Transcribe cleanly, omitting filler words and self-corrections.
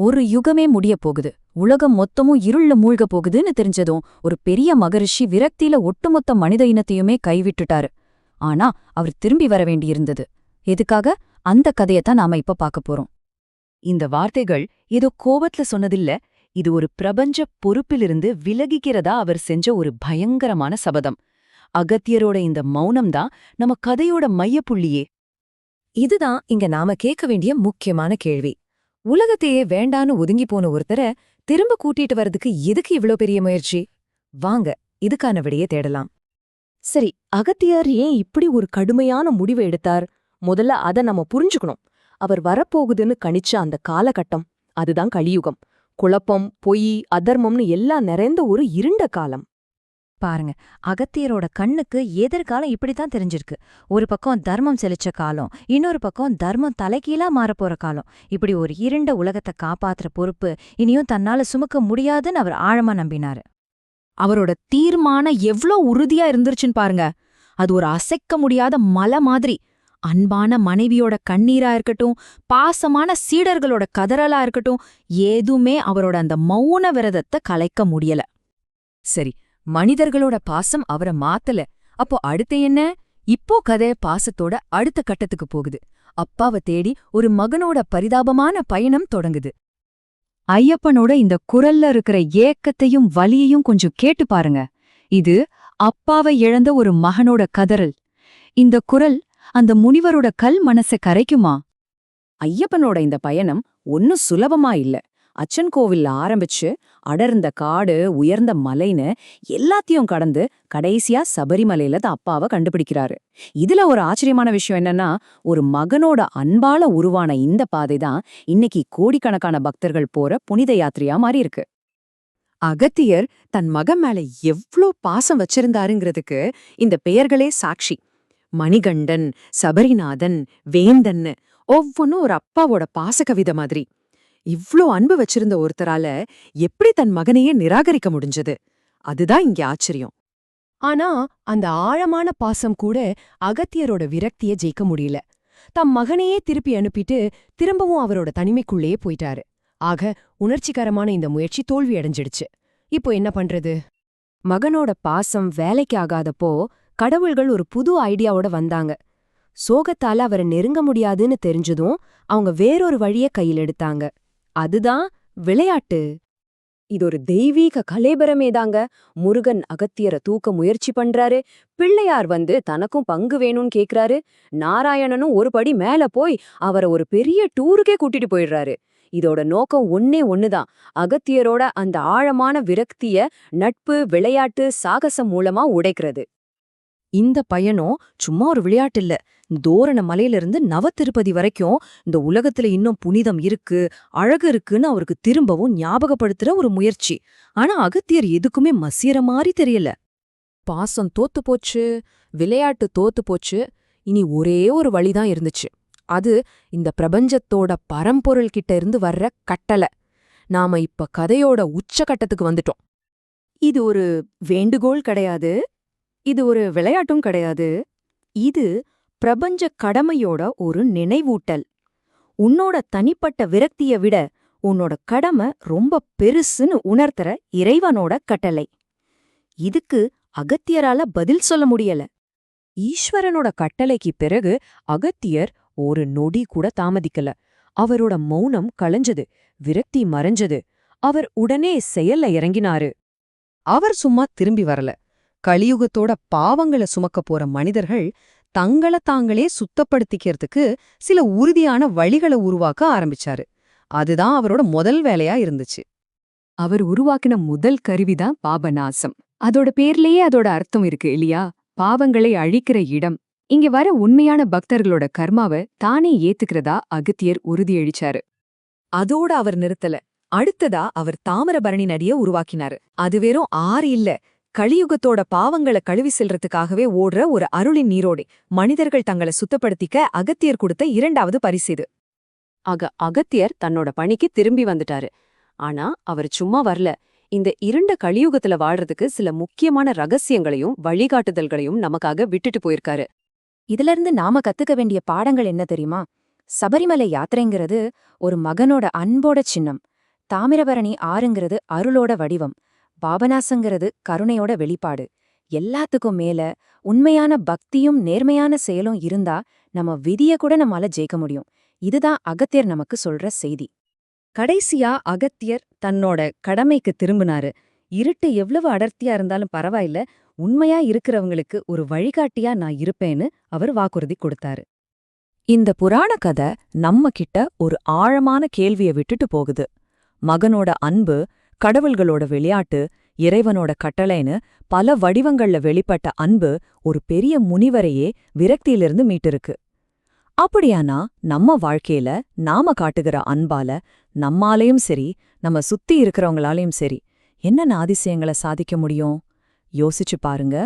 ஒரு யுகமே முடிய போகுது, உலகம் மொத்தமும் இருள்ல மூழ்க போகுதுன்னு தெரிஞ்சதும் ஒரு பெரிய மகரிஷி விரக்தியில ஒட்டுமொத்த மனித இனத்தையுமே கைவிட்டுட்டாரு. ஆனா அவர் திரும்பி வர வேண்டியிருந்தது. எதுக்காக? அந்த கதையத்தான் நாம இப்ப பார்க்க போறோம். இந்த வார்த்தைகள் ஏதோ கோபத்துல சொன்னதில்ல, இது ஒரு பிரபஞ்ச பொறுப்பிலிருந்து விலகிக்கிறதா அவர் செஞ்ச ஒரு பயங்கரமான சபதம். அகத்தியரோட இந்த மௌனம்தான் நம்ம கதையோட மையப்புள்ளியே. இதுதான் இங்க நாம கேட்க வேண்டிய முக்கியமான கேள்வி. உலகத்தையே வேண்டான்னு ஒதுங்கி போன ஒருத்தரை திரும்ப கூட்டிட்டு வரதுக்கு எதுக்கு இவ்ளோ பெரிய முயற்சி? வாங்க இதுக்கான விடையை தேடலாம். சரி, அகத்தியர் ஏன் இப்படி ஒரு கடுமையான முடிவை எடுத்தார்? முதல்ல அத நம்ம புரிஞ்சுக்கணும். அவர் வரப்போகுதுன்னு கணிச்ச அந்த காலகட்டம், அதுதான் கலியுகம். குழப்பம், பொய், அதர்மம்னு எல்லாம் நிறைந்த ஒரு இருண்ட காலம். பாருங்க, அகத்தியரோட கண்ணுக்கு எதிர்காலம் இப்படித்தான் தெரிஞ்சிருக்கு. ஒரு பக்கம் தர்மம் செழிச்ச காலம், இன்னொரு பக்கம் தர்மம் தலைகீழா மாறப்போற காலம். இப்படி ஒரு இருண்ட உலகத்தை காப்பாத்துற பொறுப்பு இனியும் தன்னால சுமக்க முடியாதுன்னு அவர் ஆழமா நம்பினாரு. அவரோட தீர்மானம் எவ்ளோ உறுதியா இருந்துருச்சுன்னு பாருங்க. அது ஒரு அசைக்க முடியாத மலை மாதிரி. அன்பான மனைவியோட கண்ணீரா இருக்கட்டும், பாசமான சீடர்களோட கதறலா இருக்கட்டும், ஏதுமே அவரோட அந்த மௌன விரதத்தை கலைக்க முடியல. சரி, மனிதர்களோட பாசம் அவரை மாத்தல. அப்போ அடுத்து என்ன? இப்போ கதை பாசத்தோட அடுத்த கட்டத்துக்கு போகுது. அப்பாவை தேடி ஒரு மகனோட பரிதாபமான பயணம் தொடங்குது. ஐயப்பனோட இந்த குரல்ல இருக்கிற ஏக்கத்தையும் வலியையும் கொஞ்சம் கேட்டு பாருங்க. இது அப்பாவை இழந்த ஒரு மகனோட கதறல். இந்த குரல் அந்த முனிவரோட கல் மனசை கரைக்குமா? ஐயப்பனோட இந்த பயணம் ஒன்னும் சுலபமா இல்ல. அச்சன் கோவில்ல ஆரம்பிச்சு அடர்ந்த காடு, உயர்ந்த மலைன்னு எல்லாத்தையும் கடந்து கடைசியா சபரிமலையில தான் அப்பாவை கண்டுபிடிக்கிறாரு. இதுல ஒரு ஆச்சரியமான விஷயம் என்னன்னா, ஒரு மகனோட அன்பால உருவான இந்த பாதை தான் இன்னைக்கு கோடிக்கணக்கான பக்தர்கள் போற புனித யாத்திரையா மாறி இருக்கு. அகத்தியர் தன் மகன் மேல எவ்ளோ பாசம் வச்சிருந்தாருங்கிறதுக்கு இந்த பெயர்களே சாட்சி. மணிகண்டன், சபரிநாதன், வேந்தன்னு ஒவ்வொன்னும் ஒரு அப்பாவோட பாசகவிதை மாதிரி. இவ்ளோ அன்பு வச்சிருந்த ஒருத்தரால எப்படி தன் மகனையே நிராகரிக்க முடிஞ்சது? அதுதான் இங்க ஆச்சரியம். ஆனா அந்த ஆழமான பாசம் கூட அகத்தியரோட விரக்திய ஜெயிக்க முடியல. தம் மகனையே திருப்பி அனுப்பிட்டு திரும்பவும் அவரோட தனிமைக்குள்ளேயே போயிட்டாரு. ஆக உணர்ச்சிகரமான இந்த முயற்சி தோல்வி அடைஞ்சிடுச்சு. இப்போ என்ன பண்றது? மகனோட பாசம் வேலைக்கு ஆகாதப்போ கடவுள்கள் ஒரு புது ஐடியாவோட வந்தாங்க. சோகத்தால அவரை நெருங்க முடியாதுன்னு தெரிஞ்சதும் அவங்க வேறொரு வழிய கையில் எடுத்தாங்க. அதுதான் விளையாட்டு. இது ஒரு தெய்வீக கலேபரமேதாங்க. முருகன் அகத்தியரை தூக்க முயற்சி பண்றாரு. பிள்ளையார் வந்து தனக்கும் பங்கு வேணும்னு கேக்குறாரு. நாராயணனும் ஒரு படி மேல போய் அவரை ஒரு பெரிய டூருக்கே கூட்டிட்டு போயிடுறாரு. இதோட நோக்கம் ஒன்னே ஒண்ணுதான், அகத்தியரோட அந்த ஆழமான விரக்திய நட்பு, விளையாட்டு, சாகசம் மூலமா உடைக்கிறது. இந்த பயணம் சும்மா ஒரு விளையாட்டு இல்ல. தோரண மலையிலிருந்து நவத்திருப்பதி வரைக்கும் இந்த உலகத்துல இன்னும் புனிதம் இருக்கு, அழகு இருக்குன்னு அவருக்கு திரும்பவும் ஞாபகப்படுத்துற ஒரு முயற்சி. ஆனா அகத்தியர் எதுக்குமே மசியற மாதிரி தெரியல. பாசம் தோத்து போச்சு, விளையாட்டு தோத்து போச்சு. இனி ஒரே ஒரு வழிதான் இருந்துச்சு. அது இந்த பிரபஞ்சத்தோட பரம்பொருள் கிட்ட இருந்து வர்ற கட்டளை. நாம இப்ப கதையோட உச்சகட்டத்துக்கு வந்துட்டோம். இது ஒரு வேண்டுகோள் கிடையாது, இது ஒரு விளையாட்டும் கிடையாது. இது பிரபஞ்ச கடமையோட ஒரு நினைவூட்டல். உன்னோட தனிப்பட்ட விரக்திய விட உன்னோட கடமை ரொம்ப பெருசுன்னு உணர்த்துற இறைவனோட கட்டளை. இதுக்கு அகத்தியரால பதில் சொல்ல முடியல. ஈஸ்வரனோட கட்டளைக்கு பிறகு அகத்தியர் ஒரு நொடி கூட தாமதிக்கல. அவரோட மௌனம் களைஞ்சது, விரக்தி மறைஞ்சது. அவர் உடனே செயல்ல இறங்கினாரு. அவர் சும்மா திரும்பி வரல. கலியுகத்தோட பாவங்களை சுமக்க போற மனிதர்கள் தங்கள தாங்களே சுத்தப்படுத்திக்கிறதுக்கு சில உறுதியான வழிகளை உருவாக்க ஆரம்பிச்சாரு. அதுதான் அவரோட முதல் வேலையா இருந்துச்சு. அவர் உருவாக்கின முதல் கருவிதான் பாபநாசம். அதோட பேர்லயே அதோட அர்த்தம் இருக்கு இல்லையா? பாவங்களை அழிக்கிற இடம். இங்க வர உண்மையான பக்தர்களோட கர்மாவை தானே ஏத்துக்கிறதா அகத்தியர் உறுதியளிச்சாரு. அதோட அவர் நிறுத்தல. அடுத்ததா அவர் தாமிரபரணி நதியை உருவாக்கினாரு. அது வெறும் ஆறு இல்ல, கலியுகத்தோட பாவங்களை கழுவி செல்றதுக்காகவே ஓடுற ஒரு அருளின் நீரோடை. மனிதர்கள் தங்களை சுத்தப்படுத்திக்க அகத்தியர் கொடுத்த இரண்டாவது பரிசு இது. அகத்தியர் தன்னோட பணிக்கு திரும்பி வந்துட்டாரு. ஆனா அவர் சும்மா வரல. இந்த இருண்ட கலியுகத்துல வாழ்றதுக்கு சில முக்கியமான ரகசியங்களையும் வழிகாட்டுதல்களையும் நமக்காக விட்டுட்டு போயிருக்காரு. இதுல இருந்து நாம கத்துக்க வேண்டிய பாடங்கள் என்ன தெரியுமா? சபரிமலை யாத்திரைங்கிறது ஒரு மகனோட அன்போட சின்னம். தாமிரபரணி ஆறுங்கிறது அருளோட வடிவம், பாபநாசங்கிறது கருணையோட வெளிப்பாடு. எல்லாத்துக்கும் மேல உண்மையான பக்தியும் நேர்மையான செயலும் இருந்தா நம்ம விதிய கூட நம்மால ஜெயிக்க முடியும். இதுதான் அகத்தியர் நமக்கு சொல்ற செய்தி. கடைசியா அகத்தியர் தன்னோட கடமைக்கு திரும்பினாரு. இருட்டு எவ்வளவு அடர்த்தியா இருந்தாலும் பரவாயில்ல, உண்மையா இருக்கிறவங்களுக்கு ஒரு வழிகாட்டியா நான் இருப்பேன்னு அவர் வாக்குறுதி கொடுத்தாரு. இந்த புராண கதை நம்ம கிட்ட ஒரு ஆழமான கேள்வியை விட்டுட்டு போகுது. மகனோட அன்பு, கடவுள்களோட விளையாட்டு, இறைவனோட கட்டளைன்னு பல வடிவங்கள்ல வெளிப்பட்ட அன்பு ஒரு பெரிய முனிவரையே விரக்தியிலிருந்து மீட்டிருக்கு. அப்படியானா நம்ம வாழ்க்கையில நாம காட்டுகிற அன்பால நம்மாலையும் சரி, நம்ம சுத்தி இருக்கிறவங்களாலையும் சரி, என்னென்ன அதிசயங்களை சாதிக்க முடியும்? யோசிச்சு பாருங்க.